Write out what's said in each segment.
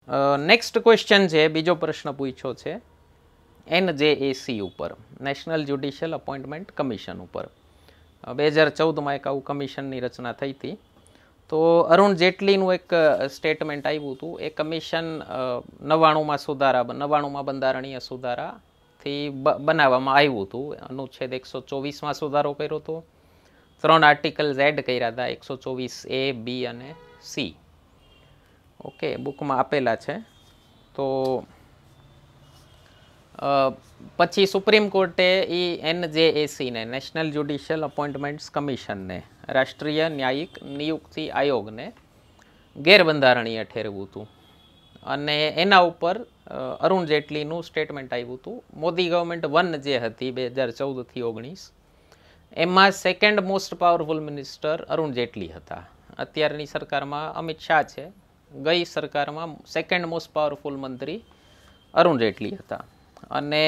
Next question છે, બીજો પ્રશ્ન પૂછ્યો છે NJAC ઉપર, નેશનલ જ્યુડિશિયલ અપોઇન્ટમેન્ટ કમિશન ઉપર. 2014માં એક આવું કમિશનની રચના થઈ હતી. તો અરુણ જેટલીનું એક સ્ટેટમેન્ટ આવ્યું હતું. એ કમિશન 99માં સુધારા 99માં બંધારણીય સુધારાથી બનાવવામાં આવ્યું હતું. અનુચ્છેદ 124માં સુધારો કર્યો હતો. 3 આર્ટિકલ્સ એડ કર્યા હતા, 124A, B અને C. ઓકે, બુકમાં આપેલા છે. તો પછી સુપ્રીમ કોર્ટે NJACને, નેશનલ જ્યુડિશિયલ અપોઇન્ટમેન્ટ્સ કમિશનને, રાષ્ટ્રીય ન્યાયિક નિયુક્તિ આયોગને ગેરબંધારણીય ઠેરવ્યું હતું. અને એના ઉપર અરુણ જેટલીનું સ્ટેટમેન્ટ આવ્યું હતું. મોદી ગવર્મેન્ટ 1 જે હતી 2014થી 19, એમાં second most powerful minister Arun જેટલી હતા. અત્યારની સરકારમાં અમિત શાહ છે, ગઈ સરકારમાં સેકન્ડ મોસ્ટ પાવરફુલ મંત્રી અરુણ જેટલી હતા. અને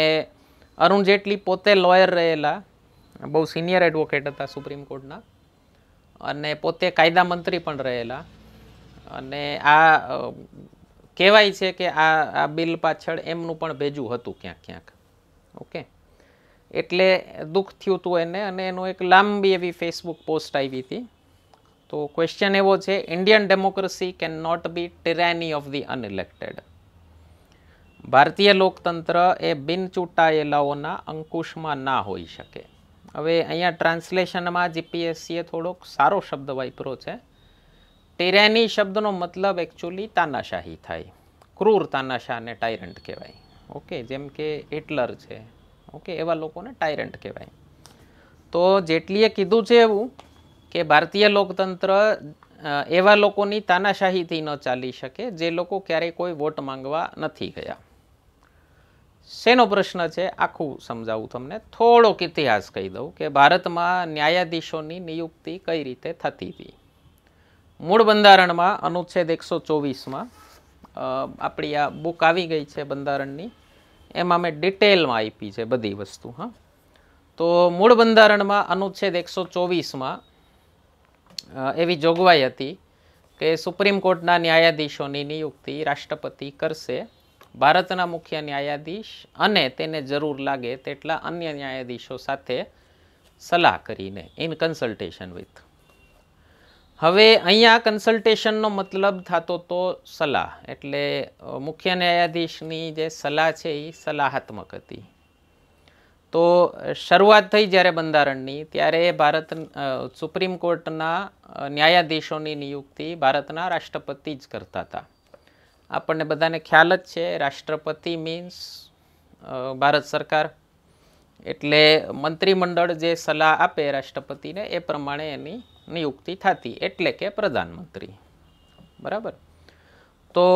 અરુણ જેટલી પોતે લોયર રહેલા, બહુ સિનિયર એડવોકેટ હતા સુપ્રીમ કોર્ટના, અને પોતે કાયદા મંત્રી પણ રહેલા. અને આ કહેવાય છે કે આ બિલ પાછળ એમનું પણ ભેજું હતું ક્યાંક ક્યાંક. ઓકે, એટલે દુઃખ થયું હતું એને, અને એનો એક લાંબી એવી ફેસબુક પોસ્ટ આવી હતી. તો ક્વેશ્ચન એવો છે, Indian democracy can not be tyranny of the unelected. ભારતીય લોકતંત્ર એ બિનચૂંટાયેલાઓના અંકુશમાં ના હોઈ શકે. હવે અહીંયા ટ્રાન્સલેશનમાં જીપીએસસીએ થોડોક સારો શબ્દ વાપર્યો છે. ટિરાની શબ્દનો મતલબ એકચ્યુઅલી તાનાશાહી થાય, ક્રૂર તાનાશાહને ટાયરન્ટ કહેવાય. ઓકે, જેમ કે હિટલર છે, ઓકે, એવા લોકોને ટાયરન્ટ કહેવાય. તો જેટલીએ કીધું છે એવું કે ભારતીય લોકતંત્ર એવા લોકોની તાનાશાહીથી ન ચાલી શકે જે લોકો ક્યારેય કોઈ વોટ માંગવા નથી ગયા. શેનો પ્રશ્ન છે આખું સમજાવું તમને. થોડોક ઇતિહાસ કહી દઉં કે ભારતમાં ન્યાયાધીશોની નિયુક્તિ કઈ રીતે થતી હતી. મૂળ બંધારણમાં અનુચ્છેદ 124માં આપણી આ બુક આવી ગઈ છે બંધારણની, એમાં મેં ડિટેલમાં આપી છે બધી વસ્તુ. હા, તો મૂળ બંધારણમાં અનુચ્છેદ 124માં એવી જોગવાઈ હતી કે સુપ્રીમ કોર્ટના ન્યાયાધીશોની નિયુક્તિ રાષ્ટ્રપતિ કરશે, ભારતના મુખ્ય ન્યાયાધીશ અને તેને જરૂર લાગે તેટલા અન્ય ન્યાયાધીશો સાથે સલાહ કરીને, ઇન કન્સલ્ટેશન વિથ. હવે અહીંયા કન્સલ્ટેશનનો મતલબ થતો તો સલાહ, એટલે મુખ્ય ન્યાયાધીશની જે સલાહ છે એ સલાહાત્મક હતી. તો શરૂઆત થઈ જ્યારે બંધારણની, ત્યારે ભારત સુપ્રીમ કોર્ટના ન્યાયાધીશોની નિયુક્તિ ભારતના રાષ્ટ્રપતિ જ કરતા હતા. આપણને બધાને ખ્યાલ જ છે, રાષ્ટ્રપતિ મીન્સ ભારત સરકાર. એટલે મંત્રીમંડળ જે સલાહ આપે રાષ્ટ્રપતિને એ પ્રમાણે એની નિયુક્તિ થતી, એટલે કે પ્રધાનમંત્રી. બરાબર. તો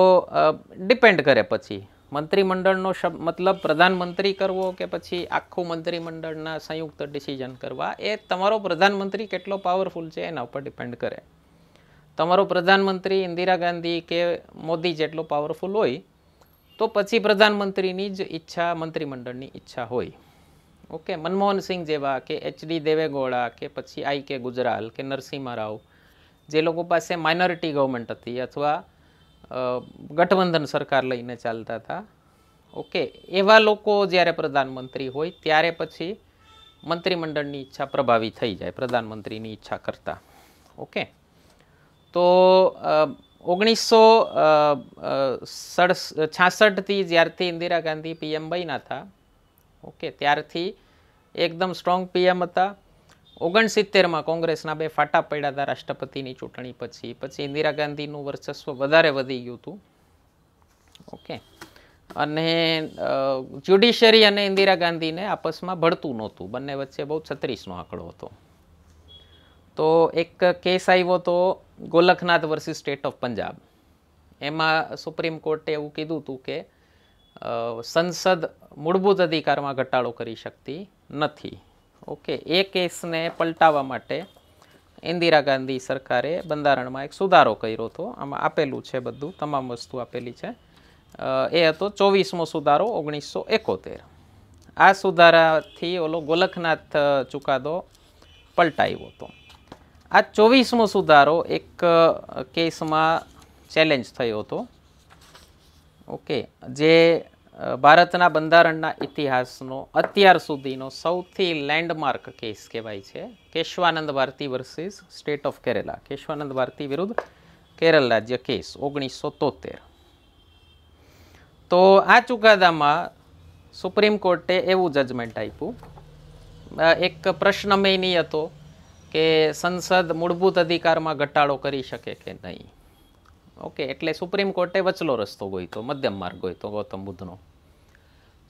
ડિપેન્ડ કરે પછી મંત્રીમંડળનો મતલબ પ્રધાનમંત્રી કરવો કે પછી આખું મંત્રીમંડળના સંયુક્ત ડિસિઝન કરવા, એ તમારો પ્રધાનમંત્રી કેટલો પાવરફુલ છે એના ઉપર ડિપેન્ડ કરે. તમારો પ્રધાનમંત્રી ઇન્દિરા ગાંધી કે મોદી જેટલો પાવરફુલ હોય તો પછી પ્રધાનમંત્રીની જ ઈચ્છા મંત્રીમંડળની ઈચ્છા હોય. ઓકે, મનમોહનસિંહ જેવા કે HD દેવેગૌડા કે પછી I.K. ગુજરાલ કે નરસિંહ રાવ, જે લોકો પાસે માઇનોરિટી ગવર્મેન્ટ હતી અથવા ગઠબંધન સરકાર લઈને ચાલતા હતા, ઓકે, એવા લોકો જ્યારે પ્રધાનમંત્રી હોય ત્યારે પછી મંત્રીમંડળની ઈચ્છા પ્રભાવી થઈ જાય પ્રધાનમંત્રીની ઈચ્છા કરતા. ઓકે, તો 1966થી જ્યારથી ઇન્દિરા ગાંધી PM બન્યા હતા, ઓકે, ત્યારથી એકદમ સ્ટ્રોંગ PM હતા. 69માં કોંગ્રેસના 2 ફાટા પડ્યા હતા રાષ્ટ્રપતિની ચૂંટણી પછી. પછી ઇન્દિરા ગાંધીનું વર્ચસ્વ વધારે વધી ગયું હતું. ઓકે, અને જ્યુડિશરી અને ઇન્દિરા ગાંધીને આપસમાં ભળતું નહોતું, બંને વચ્ચે બહુ 36નો આંકડો હતો. તો એક કેસ આવ્યો હતો ગોલખનાથ વર્સિસ સ્ટેટ ઓફ પંજાબ. એમાં સુપ્રીમ કોર્ટે એવું કીધું હતું કે સંસદ મૂળભૂત અધિકારમાં ઘટાડો કરી શકતી નથી. ઓકે, એ કેસને પલટાવવા માટે ઇન્દિરા ગાંધી સરકારે બંધારણમાં એક સુધારો કર્યો હતો. આમાં આપેલું છે બધું, તમામ વસ્તુ આપેલી છે. એ હતો 24મો સુધારો 1971. આ સુધારાથી ઓલો ગોલખનાથ ચુકાદો પલટાયો હતો. આ 24મો સુધારો એક કેસમાં ચેલેન્જ થયો હતો ઓકે, જે ભારતના બંધારણના ઇતિહાસનો અત્યાર સુધીનો સૌથી લેન્ડમાર્ક કેસ કહેવાય છે Kesavananda Bharati versus state of Kerala, Kesavananda Bharati વિરુદ્ધ કેરળ રાજ્ય કેસ 1973. તો આ ચુકાદામાં સુપ્રીમ કોર્ટે એવું જજમેન્ટ આપ્યું, એક પ્રશ્ન મેઇન એ હતો કે સંસદ મૂળભૂત અધિકારમાં ઘટાડો કરી શકે કે નહીં. ઓકે, એટલે સુપ્રીમ કોર્ટે વચલો રસ્તો ગોઈતો, મધ્યમ માર્ગ ગોઈતો ગૌતમ બુદ્ધનો.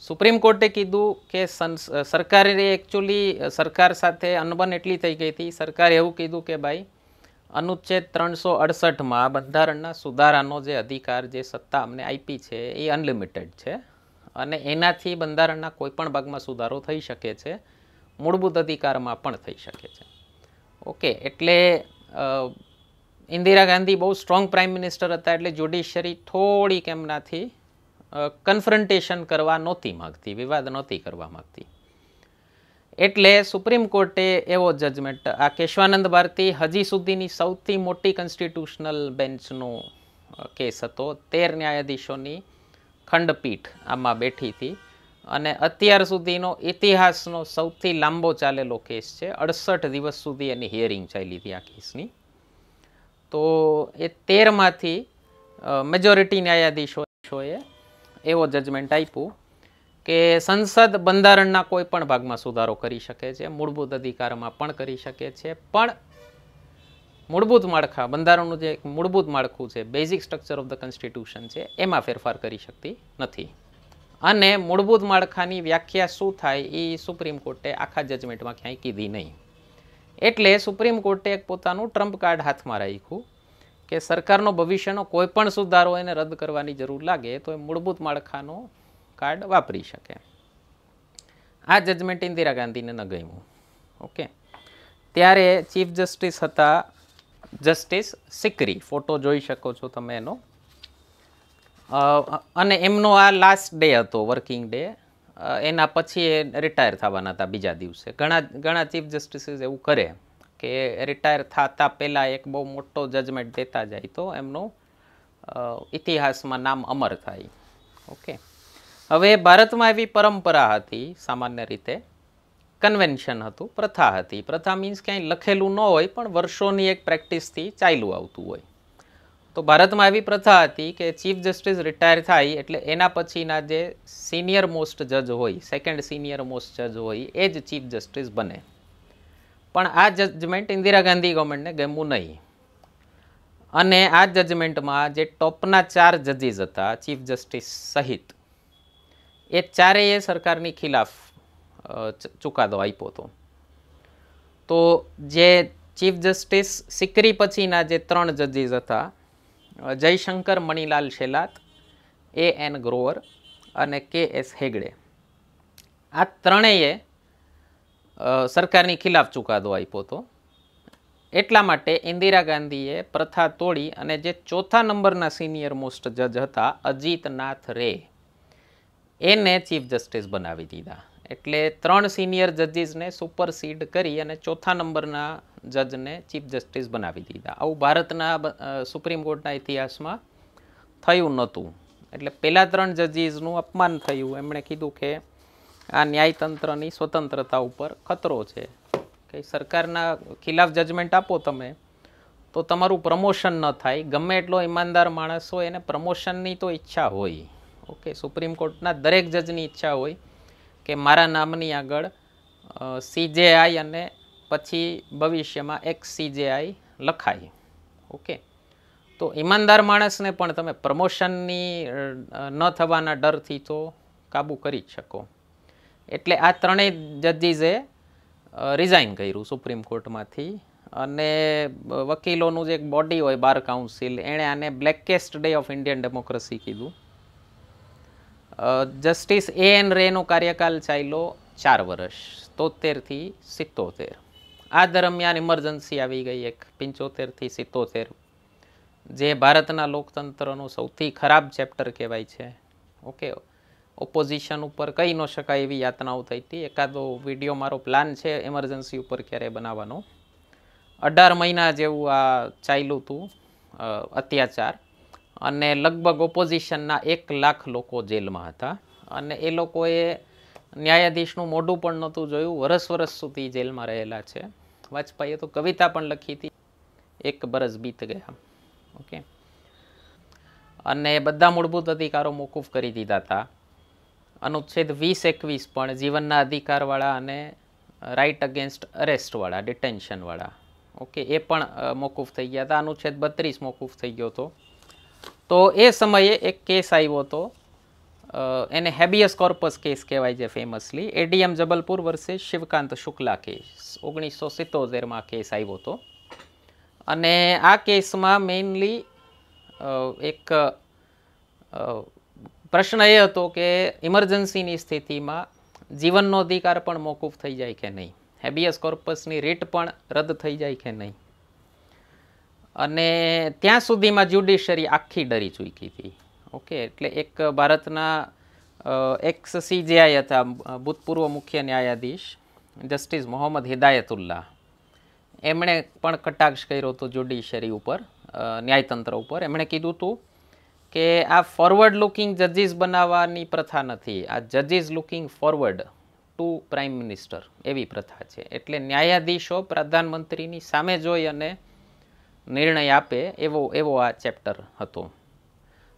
સુપ્રીમ કોર્ટે કીધું કે સરકારે એકચ્યુઅલી સરકાર સાથે અનબન એટલી થઈ ગઈ હતી, સરકારે એવું કીધું કે ભાઈ અનુચ્છેદ 368માં બંધારણના સુધારાનો જે અધિકાર, જે સત્તા અમને આપી છે એ અનલિમિટેડ છે અને એનાથી બંધારણના કોઈ પણ ભાગમાં સુધારો થઈ શકે છે, મૂળભૂત અધિકારમાં પણ થઈ શકે છે. ઓકે, એટલે ઇન્દિરા ગાંધી બહુ સ્ટ્રોંગ પ્રાઇમ મિનિસ્ટર હતા, એટલે જ્યુડિશિયરી થોડીક એમનાથી કન્ફ્રન્ટેશન કરવા નહોતી માગતી, વિવાદ નહોતી કરવા માગતી. એટલે સુપ્રીમ કોર્ટે એવો જજમેન્ટ, આ કેશવાનંદ ભારતી હજી સુધીની સૌથી મોટી કોન્સ્ટિટ્યુશનલ બેન્ચનો કેસ હતો. 13 ન્યાયાધીશોની ખંડપીઠ આમાં બેઠી હતી અને અત્યાર સુધીનો ઇતિહાસનો સૌથી લાંબો ચાલેલો કેસ છે. 68 દિવસ સુધી એની હિયરિંગ ચાલી હતી આ કેસની. તો એ 13માંથી મેજોરિટી ન્યાયાધીશોએ એવો જજમેન્ટ આપ્યું કે સંસદ બંધારણના કોઈ પણ ભાગમાં સુધારો કરી શકે છે, મૂળભૂત અધિકારમાં પણ કરી શકે છે, પણ મૂળભૂત માળખા, બંધારણનું જે મૂળભૂત માળખું છે, basic structure of the constitution છે, એમાં ફેરફાર કરી શકતી નથી. અને મૂળભૂત માળખાની વ્યાખ્યા શું થાય એ સુપ્રીમ કોર્ટે આખા જજમેન્ટમાં ક્યાંય કીધી નહીં. એટલે સુપ્રીમ કોર્ટે એક પોતાનું ટ્રમ્પ કાર્ડ હાથમાં રાખ્યું કે સરકારનો ભવિષ્યનો કોઈ પણ સુધારો એને રદ કરવાની જરૂર લાગે તો એ મૂળભૂત માળખાનો કાર્ડ વાપરી શકે. આ જજમેન્ટ ઇન્દિરા ગાંધીને ન ગમ્યું. ઓકે, ત્યારે ચીફ જસ્ટિસ હતા જસ્ટિસ સિકરી, ફોટો જોઈ શકો છો તમે એનો, અને એમનો આ લાસ્ટ ડે હતો, વર્કિંગ ડે. એના પછી એ રિટાયર થવાના હતા બીજા દિવસે. ઘણા ચીફ જસ્ટિસીસ એવું કરે કે રિટાયર થતા પહેલાં એક બહુ મોટો જજમેન્ટ દેતા જાય તો એમનો ઇતિહાસમાં નામ અમર થાય. ઓકે, હવે ભારતમાં એવી પરંપરા હતી, સામાન્ય રીતે કન્વેન્શન હતું, પ્રથા હતી. પ્રથા મીન્સ ક્યાંય લખેલું ન હોય પણ વર્ષોની એક પ્રેક્ટિસથી ચાલ્યું આવતું હોય. તો ભારતમાં એવી પ્રથા હતી કે ચીફ જસ્ટિસ રિટાયર થાય એટલે એના પછીના જે સિનિયર મોસ્ટ જજ હોય, સેકન્ડ સિનિયર મોસ્ટ જજ હોય, એ જ ચીફ જસ્ટિસ બને. પણ આ જજમેન્ટ ઇન્દિરા ગાંધી ગવર્મેન્ટને ગમ્યું નહીં અને આ જજમેન્ટમાં જે ટોપના 4 જજીસ હતા ચીફ જસ્ટિસ સહિત, એ ચારેય સરકારની ખિલાફ ચુકાદો આપ્યો હતો. તો જે ચીફ જસ્ટિસ સિકરી પછીના જે 3 જજીસ હતા, જયશંકર મણિલાલ શેલાત, A.N. ગ્રોવર અને K.S. હેગડે, આ ત્રણેય સરકારની ખિલાફ ચુકાદો આપ્યો હતો. એટલા માટે ઇન્દિરા ગાંધીએ પ્રથા તોડી અને જે 4થા નંબરના સિનિયર મોસ્ટ જજ હતા અજીતનાથ રે, એને ચીફ જસ્ટિસ બનાવી દીધા. એટલે 3 સિનિયર જજીસને સુપરસીડ કરી અને 4થા નંબરના જજને ચીફ જસ્ટિસ બનાવી દીધા. આવું ભારતના સુપ્રીમ કોર્ટના ઇતિહાસમાં થયું નહોતું. એટલે પહેલા 3 જજીસનું અપમાન થયું. એમણે કીધું કે આ ન્યાયતંત્રની સ્વતંત્રતા ઉપર ખતરો છે, કે સરકારના ખિલાફ જજમેન્ટ આપો તમે તો તમારું પ્રમોશન ન થાય. ગમે એટલો ઈમાનદાર માણસ હોય એને પ્રમોશનની તો ઈચ્છા હોય. ઓકે, સુપ્રીમ કોર્ટના દરેક જજની ઈચ્છા હોય કે મારા નામની આગળ CJI અને પછી ભવિષ્યમાં XCJI લખાય. ઓકે, તો ઈમાનદાર માણસને પણ તમે પ્રમોશનની ન થવાના ડરથી તો કાબૂ કરી જ શકો. એટલે આ 3 જજીસે રિઝાઇન કર્યું સુપ્રીમ કોર્ટમાંથી અને વકીલોનું જે એક બોડી હોય બાર કાઉન્સિલ, એણે આને બ્લેકેસ્ટ ડે ઓફ ઇન્ડિયન ડેમોક્રેસી કીધું. Justice A.N. રેનો કાર્યકાલ ચાલ્યો 4 વર્ષ, 73થી 77. આ દરમિયાન ઇમરજન્સી આવી ગઈ એક 75થી 77, જે ભારતના લોકતંત્રનો સૌથી ખરાબ ચેપ્ટર કહેવાય છે. ઓકે, ઓપોઝિશન ઉપર કહી ન શકાય એવી યાતનાઓ થઈ હતી. એકાદો વિડીયો મારો પ્લાન છે એમરજન્સી ઉપર ક્યારે બનાવવાનો. 18 મહિના જેવું આ ચાલ્યું હતું અત્યાચાર. અને લગભગ ઓપોઝિશનના 1 લાખ લોકો જેલમાં હતા અને એ લોકોએ ન્યાયાધીશનું મોઢું પણ નહોતું જોયું, વર્ષ સુધી જેલમાં રહેલા છે. વાજપેયીએ તો કવિતા પણ લખી હતી, 1 બરસ બીત ગયા. ઓકે, અને બધા મૂળભૂત અધિકારો મોકૂફ કરી દીધા હતા. અનુચ્છેદ 20-21 પણ જીવનના અધિકારવાળા અને રાઇટ અગેન્સ્ટ અરેસ્ટવાળા, ડિટેન્શનવાળા, ઓકે, એ પણ મોકૂફ થઈ ગયા હતા. અનુચ્છેદ 32 મોકૂફ થઈ ગયો હતો. તો એ સમયે એક કેસ આવ્યો હતો, એને હેબિયસ કોર્પસ કેસ કહેવાય છે famously, ADM Jabalpur versus Shivkant Shukla case, 1977માં કેસ આવ્યો હતો. અને આ કેસમાં મેઇનલી એક પ્રશ્ન એ હતો કે ઇમરજન્સીની સ્થિતિમાં જીવનનો અધિકાર પણ મોકૂફ થઈ જાય કે નહીં, હેબિયસ કોર્પસની રીટ પણ રદ થઈ જાય કે નહીં. અને ત્યાં સુધીમાં જ્યુડિશરી આખી ડરી ચૂકી હતી. ઓકે, એટલે એક ભારતના એક્સ CJI હતા, ભૂતપૂર્વ મુખ્ય ન્યાયાધીશ જસ્ટિસ મોહમ્મદ હિદાયતુલ્લાહ, એમણે પણ કટાક્ષ કર્યો હતો જ્યુડિશરી ઉપર, ન્યાયતંત્ર ઉપર. એમણે કીધું હતું કે આ ફોરવર્ડ લુકિંગ જજીસ બનાવવાની પ્રથા નથી, આ જજીસ looking forward to prime minister એવી પ્રથા છે. એટલે ન્યાયાધીશો પ્રધાનમંત્રીની સામે જોઈ અને નિર્ણય આપે એવો આ ચેપ્ટર હતો.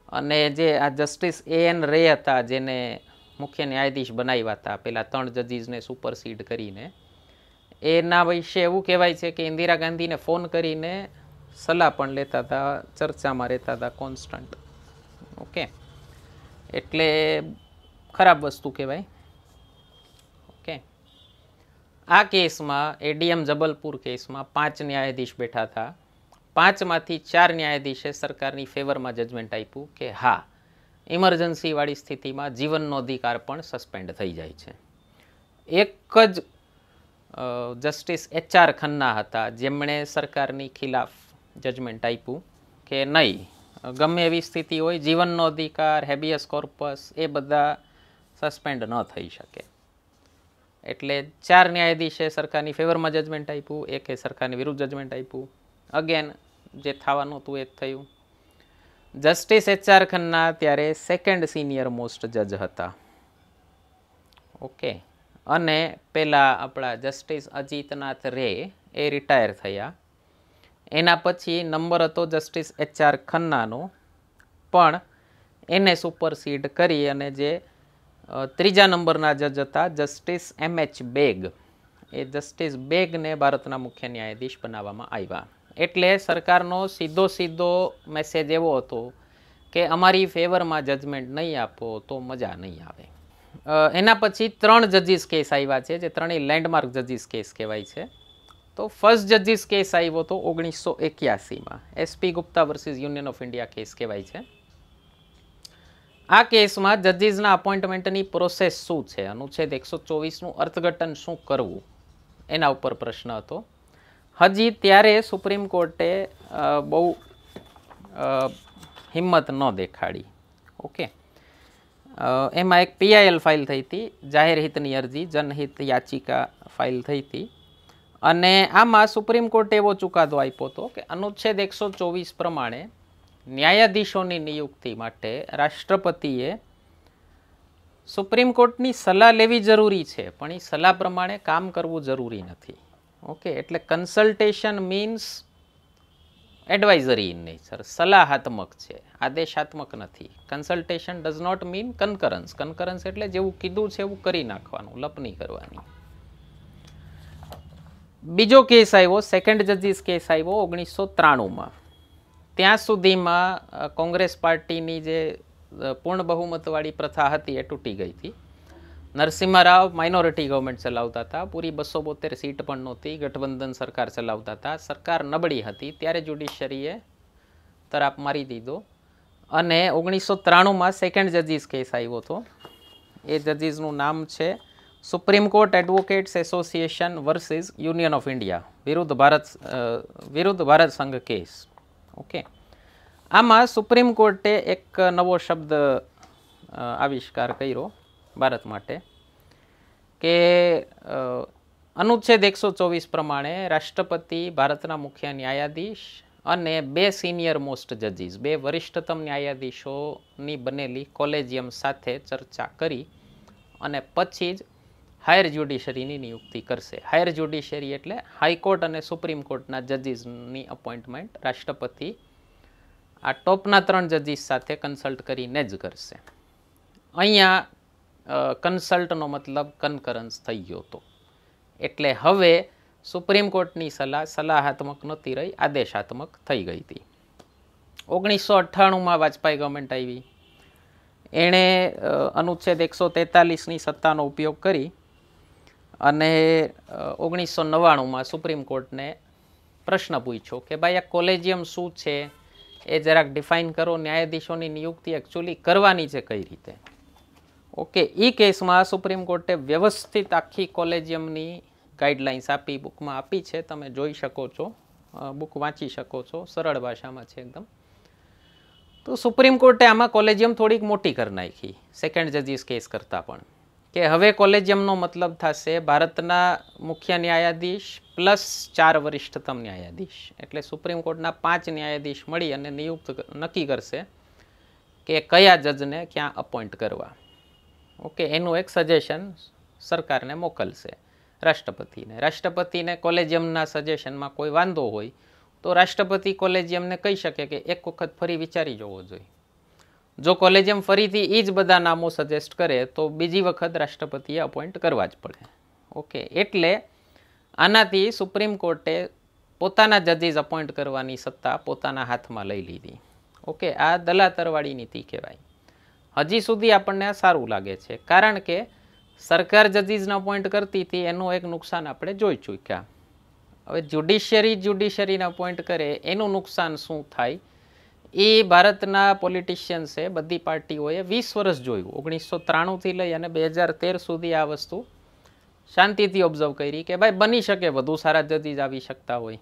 અને જે આ જસ્ટિસ AN રે હતા, જેને મુખ્ય ન્યાયાધીશ બનાવ્યા હતા પેલા 3 જજીસને સુપરસીડ કરીને, એના વિશે એવું કહેવાય છે કે ઇન્દિરા ગાંધીને ફોન કરીને સલાહ પણ લેતા હતા, ચર્ચામાં રહેતા હતા કોન્સ્ટન્ટ. ઓકે, એટલે ખરાબ વસ્તુ કહેવાય. ઓકે, આ કેસમાં એડીએમ જબલપુર કેસમાં 5 ન્યાયાધીશ બેઠા હતા. 5માંથી 4 ન્યાયાધીશે સરકારની ફેવરમાં જજમેન્ટ આપ્યું કે હા, ઇમરજન્સીવાળી સ્થિતિમાં જીવનનો અધિકાર પણ સસ્પેન્ડ થઈ જાય છે. એક જ જસ્ટિસ HR ખન્ના હતા, જેમણે સરકારની ખિલાફ જજમેન્ટ આપ્યું કે નહીં, ગમે એવી સ્થિતિ હોય, જીવનનો અધિકાર, હેબિયસ કોર્પસ, એ બધા સસ્પેન્ડ ન થઈ શકે. એટલે 4 ન્યાયાધીશે સરકારની ફેવરમાં જજમેન્ટ આપ્યું, એકે સરકારની વિરુદ્ધ જજમેન્ટ આપ્યું. અગેન જે થવાનું હતું એ જ થયું. જસ્ટિસ HR ખન્ના ત્યારે 2nd સિનિયર મોસ્ટ જજ હતા. ઓકે, અને પેલા આપણા જસ્ટિસ અજીતનાથ રે એ રિટાયર થયા. એના પછી નંબર હતો જસ્ટિસ HR ખન્નાનો, પણ એને સુપરસીડ કરી અને જે 3જા નંબરના જજ હતા જસ્ટિસ MH બેગ, એ જસ્ટિસ બેગને ભારતના મુખ્ય ન્યાયાધીશ બનાવવામાં આવ્યા. એટલે સરકારનો સીધો મેસેજ એવો હતો કે અમારી ફેવરમાં જજમેન્ટ નહીં આપો તો મજા નહીં આવે. એના પછી 3 જજીસ કેસ આવ્યા છે, જે 3 લેન્ડમાર્ક જજીસ કેસ કહેવાય છે. તો ફર્સ્ટ જજીસ કેસ આવ્યો હતો 1981માં, SP Gupta versus union of India case કહેવાય છે. આ કેસમાં જજીસના અપોઇન્ટમેન્ટની પ્રોસેસ શું છે, અનુચ્છેદ 124નું અર્થઘટન શું કરવું, એના ઉપર પ્રશ્ન હતો. હજી ત્યારે સુપ્રીમ કોર્ટે બહુ હિંમત ન દેખાડી. ઓકે, એમાં એક PIL ફાઇલ થઈ હતી, જાહેર હિતની અરજી, જનહિત યાચિકા ફાઇલ થઈ હતી. અને આમાં સુપ્રીમ કોર્ટે એવો ચુકાદો આપ્યો હતો કે અનુચ્છેદ 124 પ્રમાણે ન્યાયાધીશોની નિયુક્તિ માટે રાષ્ટ્રપતિએ સુપ્રીમ કોર્ટની સલાહ લેવી જરૂરી છે, પણ એ સલાહ પ્રમાણે કામ કરવું જરૂરી નથી. ઓકે, એટલે consultation means advisory in nature, સલાહાત્મક છે, આદેશાત્મક નથી. Consultation does not mean concurrence. Concurrence એટલે જેવું કીધું છે એવું કરી નાખવાનું, લપની કરવાની. બીજો કેસ આવ્યો, 2nd જજીસ કેસ આવ્યો 1993માં. ત્યાં સુધીમાં કોંગ્રેસ પાર્ટીની જે પૂર્ણ બહુમતવાળી પ્રથા હતી એ તૂટી ગઈ હતી. નરસિમ્હા રાવ માઇનોરિટી ગવર્મેન્ટ ચલાવતા હતા, પૂરી 272 સીટ પણ નહોતી, ગઠબંધન સરકાર ચલાવતા હતા, સરકાર નબળી હતી. ત્યારે જ્યુડિશરીએ તરાપ મારી દીધો અને 1993માં 2nd જજીસ કેસ આવ્યો હતો. એ જજીસનું નામ છે supreme court advocates association versus union of India, વિરુદ્ધ ભારત સંઘ કેસ. ઓકે, આમાં સુપ્રીમ કોર્ટે એક નવો શબ્દ આવિષ્કાર કર્યો ભારત માટે કે અનુચ્છેદ 124 પ્રમાણે રાષ્ટ્રપતિ ભારતના મુખ્ય ન્યાયાધીશ અને 2 સિનિયર મોસ્ટ જજીસ, 2 વરિષ્ઠતમ ન્યાયાધીશોની બનેલી કોલેજિયમ સાથે ચર્ચા કરી અને પછી જ હાયર જ્યુડિશરીની નિયુક્તિ કરશે. હાયર જ્યુડિશરી એટલે હાઈકોર્ટ અને સુપ્રીમ કોર્ટના જજીસની અપોઇન્ટમેન્ટ રાષ્ટ્રપતિ આ ટોપના 3 જજીસ સાથે કન્સલ્ટ કરીને જ કરશે. અહીંયા કન્સલ્ટનો મતલબ કન્કરન્સ થઈ ગયો હતો. એટલે હવે સુપ્રીમ કોર્ટની સલાહાત્મક નહોતી રહી, આદેશાત્મક થઈ ગઈ હતી. 1998માં વાજપેયી ગવર્મેન્ટ આવી. એણે અનુચ્છેદ 143ની સત્તાનો ઉપયોગ કરી અને 1999માં સુપ્રીમ કોર્ટને પ્રશ્ન પૂછ્યો કે ભાઈ આ કોલેજિયમ શું છે એ જરાક ડિફાઇન કરો, ન્યાયાધીશોની નિયુક્તિ એકચ્યુઅલી કરવાની છે કઈ રીતે. ઓકે, એ કેસમાં સુપ્રીમ કોર્ટે વ્યવસ્થિત આખી કોલેજિયમની ગાઈડલાઇન્સ આપી, બુકમાં આપી છે, તમે જોઈ શકો છો, બુક વાંચી શકો છો, સરળ ભાષામાં છે એકદમ. તો સુપ્રીમ કોર્ટે આમાં કોલેજિયમ થોડીક મોટી કરી નાખી સેકન્ડ જજીસ કેસ કરતાં પણ, કે હવે કોલેજિયમનો મતલબ થશે ભારતના મુખ્ય ન્યાયાધીશ પ્લસ 4 વરિષ્ઠતમ ન્યાયાધીશ. એટલે સુપ્રીમ કોર્ટના 5 ન્યાયાધીશ મળી અને નક્કી કરશે કે કયા જજને ક્યાં અપોઇન્ટ કરવા. ઓકે, એનું એક સજેશન સરકારને મોકલશે રાષ્ટ્રપતિને. રાષ્ટ્રપતિને કોલેજિયમના સજેશનમાં કોઈ વાંધો હોય તો રાષ્ટ્રપતિ કોલેજિયમને કહી શકે કે એક વખત ફરી વિચારી જવો જોઈએ. જો કોલેજિયમ ફરીથી એ જ બધા નામો સજેસ્ટ કરે તો બીજી વખત રાષ્ટ્રપતિએ અપોઇન્ટ કરવા જ પડે. ઓકે, એટલે આનાથી સુપ્રીમ કોર્ટે પોતાના જજીસ અપોઇન્ટ કરવાની સત્તા પોતાના હાથમાં લઈ લીધી. ઓકે, આ દલાતરવાળી નીતિ કહેવાય. હજી સુધી આપણને આ સારું લાગે છે, કારણ કે સરકાર જજીસને અપોઇન્ટ કરતી હતી એનું એક નુકસાન આપણે જોઈ ચૂક્યા. હવે જ્યુડિશરીને અપોઇન્ટ કરે એનું નુકસાન શું થાય એ ભારતના પોલિટિશિયન્સે, બધી પાર્ટીઓએ 20 વર્ષ જોયું. 1993થી લઈ અને 2013 સુધી આ વસ્તુ શાંતિથી ઓબ્ઝર્વ કરી કે ભાઈ બની શકે વધુ સારા જજીસ આવી શકતા હોય.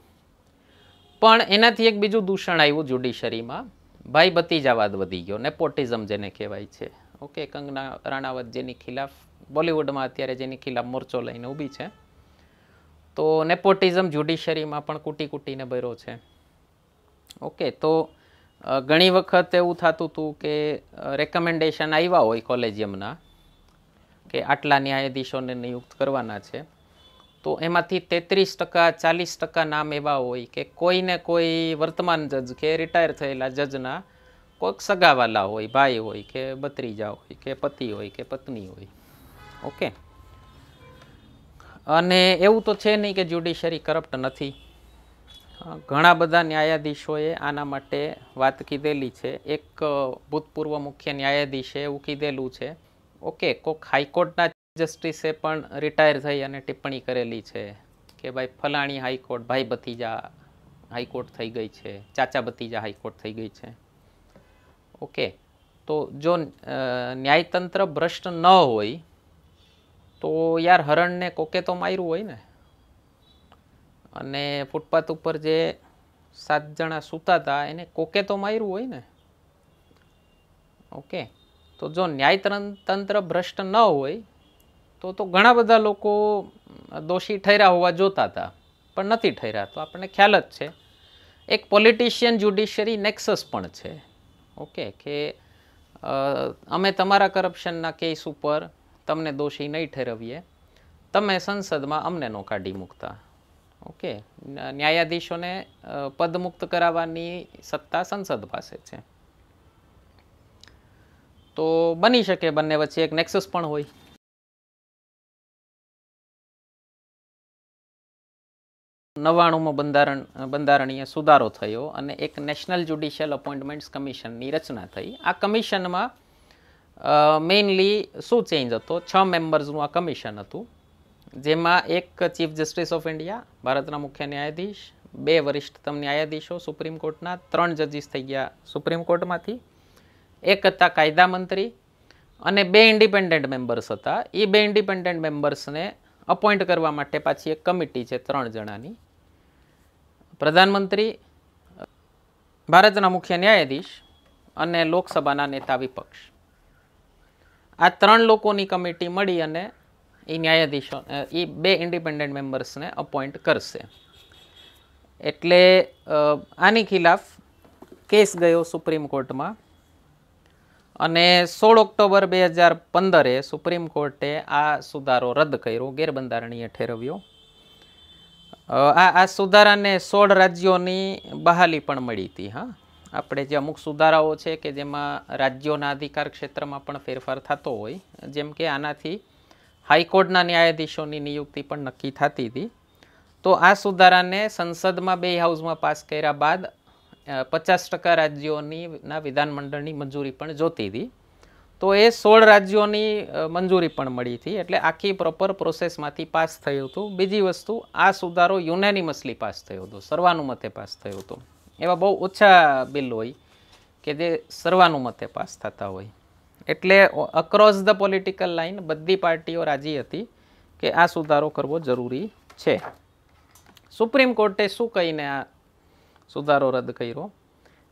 પણ એનાથી એક બીજું દૂષણ આવ્યું જ્યુડિશરીમાં, ભાઈ ભતીજાવાદ વધી ગયો, નેપોટિઝમ જેને કહેવાય છે. ઓકે, કંગના રાણાવત જેની ખિલાફ બોલિવૂડમાં અત્યારે જેની ખિલાફ મોરચો લઈને ઊભી છે, તો નેપોટિઝમ જ્યુડિશરીમાં પણ કૂટી કૂટીને ભર્યો છે. ઓકે, તો ઘણી વખત એવું થતું હતું કે રેકમેન્ડેશન આવ્યા હોય કોલેજિયમના કે આટલા ન્યાયાધીશોને નિયુક્ત કરવાના છે, તો એમાંથી 33% 40% નામ એવા હોય કે કોઈને કોઈ વર્તમાન જજ કે રિટાયર થયેલા જજના કોઈક સગાવાલા હોય, ભાઈ હોય કે ભત્રીજા હોય કે પતિ હોય કે પત્ની હોય. ઓકે, અને એવું તો છે નહીં કે જ્યુડિશરી કરપ્ટ નથી. ઘણા બધા ન્યાયાધીશોએ આના માટે વાત કીધેલી છે. એક ભૂતપૂર્વ મુખ્ય ન્યાયાધીશે એવું કીધેલું છે. ઓકે, કોઈક હાઈકોર્ટના જસ્ટિસે પણ રિટાયર થઈ અને ટિપ્પણી કરેલી છે કે ભાઈ ફલાણી હાઈકોર્ટ ભાઈ ભતીજા હાઈકોર્ટ થઈ ગઈ છે, ચાચા ભતીજા હાઈકોર્ટ થઈ ગઈ છે. ઓકે, તો જો ન્યાયતંત્ર ભ્રષ્ટ ન હોય તો યાર હરણને કોકે તો માર્યું હોય ને. અને ફૂટપાથ ઉપર જે 7 જણા સૂતા હતા એને કોકે તો માર્યું હોય ને. ઓકે, તો જો ન્યાયતંત્ર ભ્રષ્ટ ન હોય તો ઘણા બધા લોકો દોષી ઠર્યા હોવા જોતા હતા, પણ નથી ઠર્યા. તો આપણને ખ્યાલ જ છે એક પોલિટિશિયન જ્યુડિશરી નેક્સસ પણ છે. ઓકે, કે અમે તમારા કરપ્શનના કેસ ઉપર તમને દોષી નહીં ઠેરવીએ, તમે સંસદમાં અમને નો કાઢી મૂકતા. ઓકે, ન્યાયાધીશોને પદમુક્ત કરાવવાની સત્તા સંસદ પાસે છે. તો બની શકે બંને વચ્ચે એક નેક્સસ પણ હોય. બંધારણીય સુધારો થયો અને એક નેશનલ જ્યુડિશિયલ અપોઇન્ટમેન્ટ્સ કમિશનની રચના થઈ. આ કમિશનમાં મેઇનલી શું ચેન્જ હતો? 6 મેમ્બર્સનું આ કમિશન હતું, જેમાં એક ચીફ જસ્ટિસ ઓફ ઇન્ડિયા, ભારતના મુખ્ય ન્યાયાધીશ, 2 વરિષ્ઠતમ ન્યાયાધીશો સુપ્રીમ કોર્ટના, 3 જજીસ થઈ ગયા સુપ્રીમ કોર્ટમાંથી, એક હતા કાયદા મંત્રી અને 2 ઇન્ડિપેન્ડન્ટ મેમ્બર્સ હતા. એ 2 ઇન્ડિપેન્ડન્ટ મેમ્બર્સને અપોઇન્ટ કરવા માટે પાછી એક કમિટી છે 3 જણાની. પ્રધાનમંત્રી, ભારતના મુખ્ય ન્યાયાધીશ અને લોકસભાના નેતા વિપક્ષ, આ 3 લોકોની કમિટી મળી અને એ ન્યાયાધીશો એ 2 ઇન્ડિપેન્ડન્ટ મેમ્બર્સને અપોઇન્ટ કરશે. એટલે આની ખિલાફ કેસ ગયો સુપ્રીમ કોર્ટમાં અને 16 ઓક્ટોબર 2015 સુપ્રીમ કોર્ટે આ સુધારો રદ કર્યો, ગેરબંધારણીય ઠેરવ્યો. આ સુધારાને 16 રાજ્યોની બહાલી પણ મળી હતી. હા, આપણે જે અમુક સુધારાઓ છે કે જેમાં રાજ્યોના અધિકાર ક્ષેત્રમાં પણ ફેરફાર થતો હોય, જેમ કે આનાથી હાઈકોર્ટના ન્યાયાધીશોની નિયુક્તિ પણ નક્કી થતી હતી. તો આ સુધારાને સંસદમાં બે હાઉસમાં પાસ કર્યા બાદ 50% રાજ્યોની વિધાનમંડળની મંજૂરી પણ જોતી હતી. તો એ 16 રાજ્યોની મંજૂરી પણ મળી હતી, એટલે આખી પ્રોપર પ્રોસેસમાંથી પાસ થયું હતું. બીજી વસ્તુ, આ સુધારો યુનેનિમસલી પાસ થયો હતો, સર્વાનુમતે પાસ થયો હતો. એવા બહુ ઓછા બિલ હોય કે જે સર્વાનુમતે પાસ થતા હોય. એટલે અક્રોસ ધ પોલિટિકલ લાઇન બધી પાર્ટીઓ રાજી હતી કે આ સુધારો કરવો જરૂરી છે. સુપ્રીમ કોર્ટે શું કહીને આ સુધારો રદ કર્યો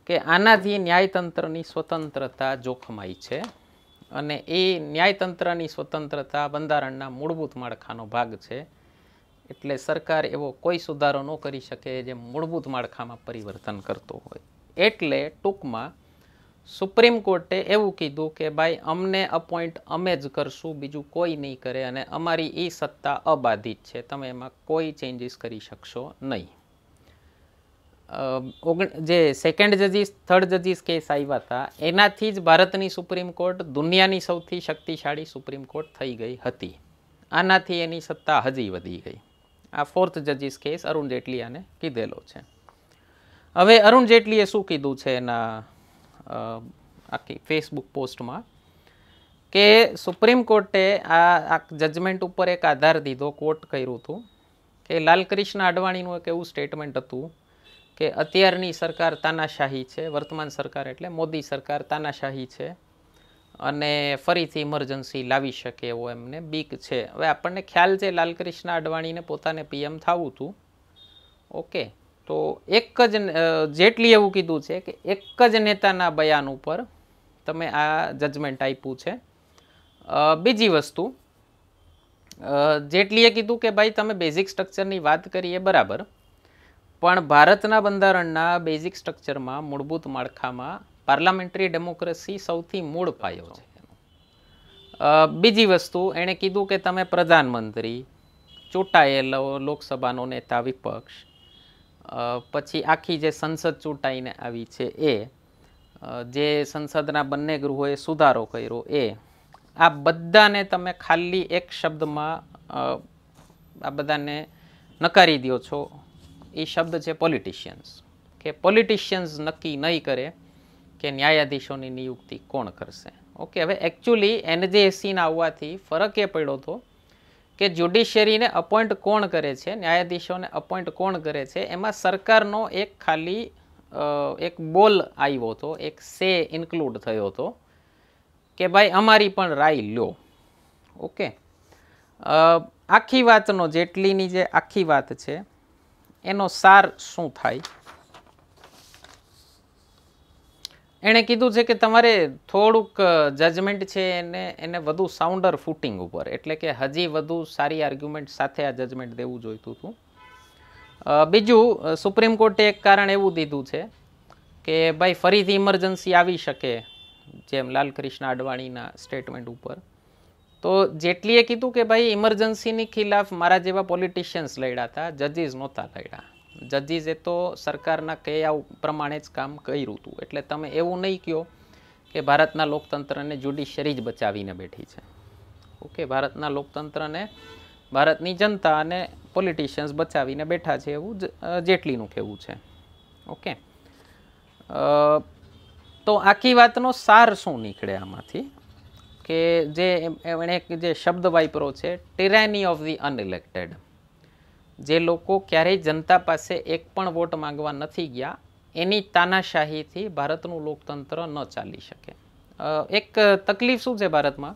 કે આનાથી ન્યાયતંત્રની સ્વતંત્રતા જોખમાય છે અને એ ન્યાયતંત્રની સ્વતંત્રતા બંધારણના મૂળભૂત માળખાનો ભાગ છે. એટલે સરકાર એવો કોઈ સુધારો ન કરી શકે જે મૂળભૂત માળખામાં પરિવર્તન કરતો હોય. એટલે ટૂંકમાં સુપ્રીમ કોર્ટે એવું કીધું કે ભાઈ અમને અપોઇન્ટ અમે જ કરશું, બીજું કોઈ નહીં કરે, અને અમારી એ સત્તા અબાધિત છે, તમે એમાં કોઈ ચેન્જીસ કરી શકશો નહીં. જે સેકન્ડ જજીસ, થર્ડ જજીસ કેસ આવ્યા હતા એનાથી જ ભારતની સુપ્રીમ કોર્ટ દુનિયાની સૌથી શક્તિશાળી સુપ્રીમ કોર્ટ થઈ ગઈ હતી. આનાથી એની સત્તા હજી વધી ગઈ. આ ફોર્થ જજીસ કેસ અરુણ જેટલી આને કીધેલો છે. હવે અરુણ જેટલીએ શું કીધું છે એના આખી ફેસબુક પોસ્ટમાં કે સુપ્રીમ કોર્ટે આ જજમેન્ટ ઉપર એક આધાર દીધો, કોર્ટ કર્યું હતું કે લાલકૃષ્ણ અડવાણીનું એક એવું સ્ટેટમેન્ટ હતું કે અત્યારની સરકાર તાનાશાહી છે, વર્તમાન સરકાર એટલે મોદી સરકાર તાનાશાહી છે અને ફરીથી ઇમરજન્સી લાવી શકે એવો એમને બીક છે. હવે આપણને ખ્યાલ છે લાલકૃષ્ણ અડવાણીને પોતાને પીએમ થવું હતું. ઓકે, તો એક જ જેટલી એવું કીધું છે કે એક જ નેતાના બયાન ઉપર તમે આ જજમેન્ટ આપ્યું છે. બીજી વસ્તુ, જેટલીએ કીધું કે ભાઈ તમે બેઝિક સ્ટ્રક્ચરની વાત કરી એ બરાબર, પણ ભારતના બંધારણના બેઝિક સ્ટ્રક્ચરમાં, મૂળભૂત માળખામાં પાર્લામેન્ટરી ડેમોક્રેસી સૌથી મૂળ પાયો છે. બીજી વસ્તુ, એણે કીધું કે તમે પ્રધાનમંત્રી, ચૂંટાયેલો લોકસભાનો નેતા વિપક્ષ, પછી આખી જે સંસદ ચૂંટાઈને આવી છે એ, જે સંસદના બંને ગૃહોએ સુધારો કર્યો એ, આ બધાને તમે ખાલી એક શબ્દમાં આ બધાને નકારી દો છો. એ શબ્દ છે પોલિટિશિયન્સ. કે પોલિટિશિયન્સ નક્કી નહીં કરે કે ન્યાયાધીશોની નિયુક્તિ કોણ કરશે. ઓકે, હવે એકચ્યુઅલી NJSCના આવવાથી ફરક એ પડ્યો હતો કે જ્યુડિશિયરીને અપોઇન્ટ કોણ કરે છે, ન્યાયાધીશોને અપોઇન્ટ કોણ કરે છે, એમાં સરકારનો એક ખાલી એક બોલ આવ્યો હતો, એક સે ઇન્ક્લુડ થયો હતો કે ભાઈ અમારી પણ રાય લ્યો. ઓકે, આખી વાતનો, જેટલીની જે આખી વાત છે એનો સાર શું થાય? એણે કીધું છે કે તમારે થોડુંક જજમેન્ટ છે એને વધુ સાઉન્ડર ફૂટિંગ ઉપર, એટલે કે હજી વધુ સારી આર્ગ્યુમેન્ટ સાથે આ જજમેન્ટ દેવું જોઈતું હતું. બીજું, સુપ્રીમ કોર્ટે એક કારણ એવું દીધું છે કે ભાઈ ફરીથી ઇમરજન્સી આવી શકે, જેમ લાલકૃષ્ણ અડવાણીના સ્ટેટમેન્ટ ઉપર. તો જેટલીએ કીધું કે ભાઈ ઇમરજન્સીની ખિલાફ મારા જેવા પોલિટિશિયન્સ લડ્યા હતા, જજીસ નહોતા લડ્યા. જજીસે તો સરકારના કયા પ્રમાણે જ કામ કર્યું હતું. એટલે તમે એવું નહીં કહો કે ભારતના લોકતંત્રને જ્યુડિશિયરી જ બચાવીને બેઠી છે. ઓકે, ભારતના લોકતંત્રને ભારતની જનતા અને પોલિટિશિયન્સ બચાવીને બેઠા છે, એવું જેટલીનું કહેવું છે. ઓકે, તો આખી વાતનો સાર શું નીકળે આમાંથી? કે જે એણે જે શબ્દ વાપરો છે, ટિરાની ઓફ ધી અનઇલેક્ટેડ. જે લોકો ક્યારેય જનતા પાસે એક પણ વોટ માંગવા નથી ગયા, એની તાનાશાહીથી ભારતનું લોકતંત્ર ન ચાલી શકે. એક તકલીફ શું છે ભારતમાં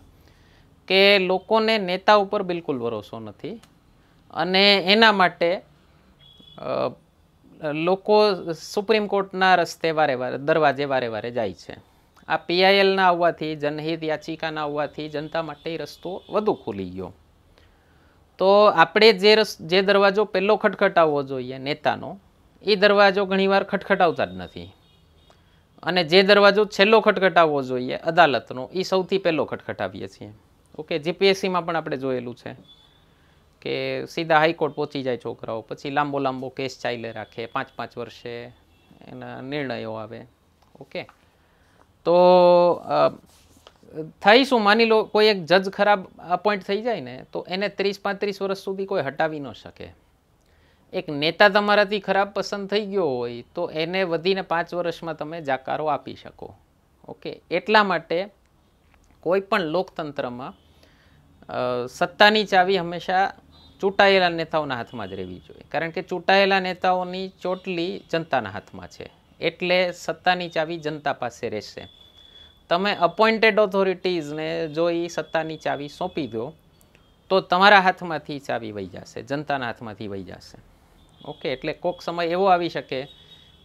કે લોકોને નેતા ઉપર બિલકુલ ભરોસો નથી અને એના માટે લોકો સુપ્રીમ કોર્ટના રસ્તે દરવાજે વારે વારે જાય છે. આ PILના આવવાથી, જનહિત યાચિકાના આવવાથી જનતા માટે રસ્તો વધુ ખુલી ગયો. તો આપણે જે દરવાજો પહેલો ખટખટાવવો જોઈએ નેતાનો, એ દરવાજો ઘણીવાર ખટખટાવતા જ નથી, અને જે દરવાજો છેલ્લો ખટખટાવવો જોઈએ અદાલતનો, એ સૌથી પહેલો ખટખટાવીએ છીએ. ઓકે, જીપીએસસીમાં પણ આપણે જોયેલું છે કે સીધા હાઈકોર્ટ પહોંચી જાય છોકરાઓ, પછી લાંબો લાંબો કેસ ચાલે રાખે, 5-5 વર્ષે એના નિર્ણયો આવે. ઓકે, તો થઈ શું, માની લો કોઈ એક જજ ખરાબ અપોઇન્ટ થઈ જાય ને, તો એને 30-35 વર્ષ સુધી કોઈ હટાવી ન શકે. એક નેતા તમારાથી ખરાબ પસંદ થઈ ગયો હોય તો એને વધીને 5 વર્ષમાં તમે જાકારો આપી શકો. ઓકે, એટલા માટે કોઈ પણ લોકતંત્રમાં સત્તાની ચાવી હંમેશા ચૂંટાયેલા નેતાઓના હાથમાં જ રહેવી જોઈએ, કારણ કે ચૂંટાયેલા નેતાઓની ચોટલી જનતાના હાથમાં છે, એટલે સત્તાની ચાવી જનતા પાસે રહેશે. તમે અપોઇન્ટેડ ઓથોરિટીઝને જો એ સત્તાની ચાવી સોંપી દો તો તમારા હાથમાંથી ચાવી વહી જશે, જનતાના હાથમાંથી વહી જશે. ઓકે, એટલે કોઈક સમય એવો આવી શકે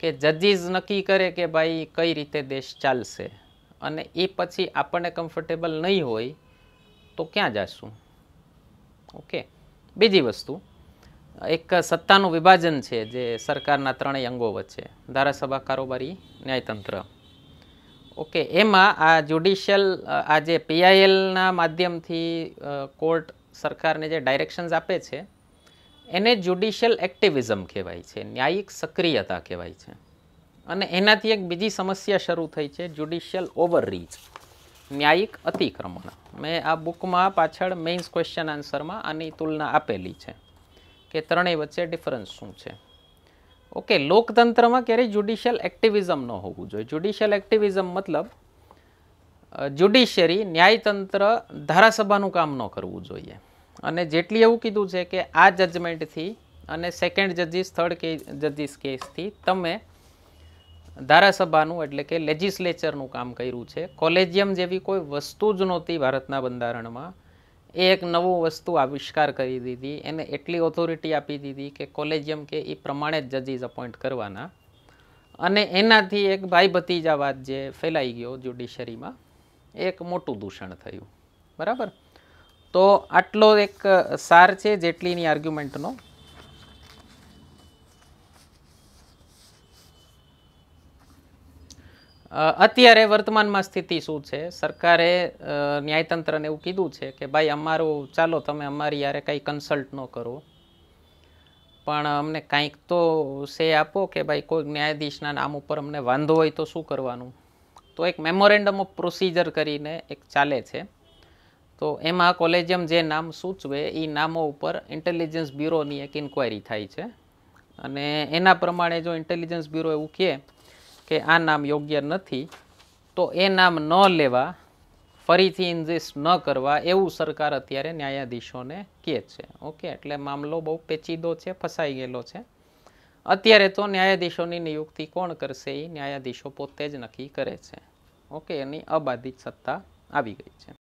કે જજીસ નક્કી કરે કે ભાઈ કઈ રીતે દેશ ચાલશે, અને એ પછી આપણને કમ્ફર્ટેબલ નહીં હોય તો ક્યાં જશું. ઓકે, બીજી વસ્તુ, એક સત્તાનું વિભાજન છે જે સરકારના ત્રણેય અંગો વચ્ચે, ધારાસભા, કારોબારી, ન્યાયતંત્ર. ઓકે, એમાં આ જ્યુડિશિયલ, આ જે પીઆઈએલના માધ્યમથી કોર્ટ સરકારને જે ડાયરેક્શન્સ આપે છે એને જ્યુડિશિયલ એક્ટિવિઝમ કહેવાય છે, ન્યાયિક સક્રિયતા કહેવાય છે. અને એનાથી એક બીજી સમસ્યા શરૂ થઈ છે, જ્યુડિશિયલ ઓવરરીચ, ન્યાયિક અતિક્રમણ. મેં આ બુકમાં પાછળ મેઇન્સ ક્વેશ્ચન આન્સરમાં આની તુલના આપેલી છે કે ત્રણેય વચ્ચે ડિફરન્સ શું છે. ઓકે, લોકતંત્રમાં ક્યારેય જ્યુડિશિયલ એક્ટિવિઝમ ન હોવું જોઈએ. જ્યુડિશિયલ એક્ટિવિઝમ મતલબ જ્યુડિશિયરી, ન્યાયતંત્ર ધારાસભાનું કામ ન કરવું જોઈએ. અને જેટલી એવું કીધું છે કે આ જજમેન્ટથી અને સેકન્ડ જજીસ, થર્ડ જજીસ કેસથી તમે ધારાસભાનું એટલે કે લેજિસ્લેચરનું કામ કર્યું છે. કોલેજિયમ જેવી કોઈ વસ્તુ જ નહોતી ભારતના બંધારણમાં, એ એક નવું વસ્તુ આવિષ્કાર કરી દીધી, એને એટલી ઓથોરિટી આપી દીધી કે કોલેજિયમ કે એ પ્રમાણે જ જજીસ અપોઇન્ટ કરવાના. અને એનાથી એક ભાઈ ભતીજાવાદ જે ફેલાઈ ગયો જ્યુડિશરીમાં, એક મોટું દૂષણ થયું. બરાબર, તો આટલો એક સાર છે જેટલીની આર્ગ્યુમેન્ટનો. અત્યારે વર્તમાનમાં સ્થિતિ શું છે, સરકારે ન્યાયતંત્રને એવું કીધું છે કે ભાઈ અમારું, ચાલો તમે અમારી યારે કંઈ કન્સલ્ટ ન કરો, પણ અમને કાંઈક તો સે આપો કે ભાઈ કોઈ ન્યાયાધીશના નામ ઉપર અમને વાંધો હોય તો શું કરવાનું. તો એક મેમોરેન્ડમ ઓફ પ્રોસિજર કરીને એક ચાલે છે. તો એમાં કોલેજિયમ જે નામ સૂચવે એ નામો ઉપર ઇન્ટેલિજન્સ બ્યુરોની એક ઇન્ક્વાયરી થાય છે, અને એના પ્રમાણે જો ઇન્ટેલિજન્સ બ્યુરો એવું કહે કે આ નામ યોગ્ય નથી તો એ નામ ન લેવા, ફરીથી ઇન્જેસ્ટ ન કરવા, એવું સરકાર અત્યારે ન્યાયાધીશોને કહે છે. ઓકે, એટલે મામલો બહુ પેચીદો છે, ફસાઈ ગયેલો છે. અત્યારે તો ન્યાયાધીશોની નિયુક્તિ કોણ કરશે એ ન્યાયાધીશો પોતે જ નક્કી કરે છે. ઓકે, એની અબાધિત સત્તા આવી ગઈ છે.